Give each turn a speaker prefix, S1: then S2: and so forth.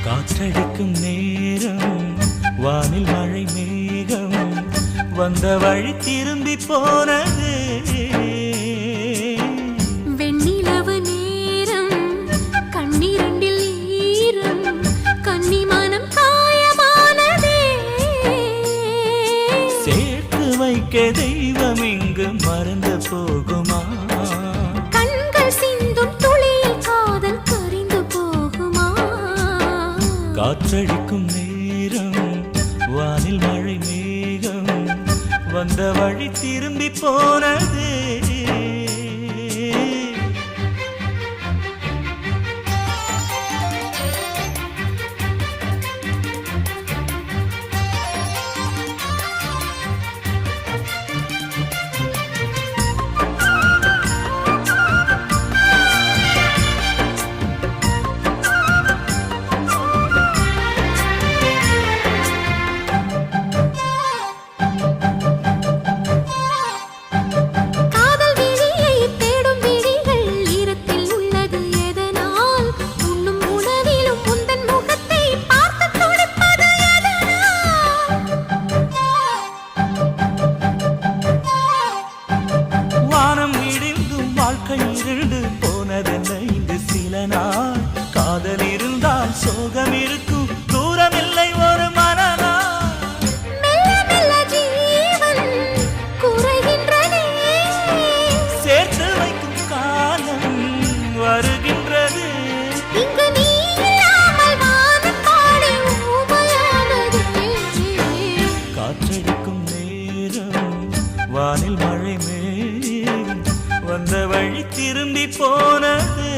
S1: காற்றடிக்கும் நேரம் வானில் மழை மேகம் வந்த வழி திரும்பி போனது.
S2: வெண்ணிலவு நேரம் கண்ணீரண்டில் ஈரம் கன்னிமானம் காயமானதே.
S1: சேர்த்து வைக்க தெய்வம் இங்கு மறந்து போகுமா?
S2: கண்கள் சிந்தும் துளியில் காதல் கரிந்து போகுமா?
S1: காற்றடிக்கும் நேரம் வானில் மழை மேகம் வந்த வழி திரும்பி போனது. இருண்டு போனதென்ன இங்கு சில நாள்? காதல் இருந்தால் சோகம் இருக்கும், தூரம் இல்லை ஒரு மனநா. சேர்த்து வைக்கும் காலம் வருகின்றது. காற்றடிக்கும் நேரம் வானில் மழை மேல் வந்த வழி திரும்பி போனது.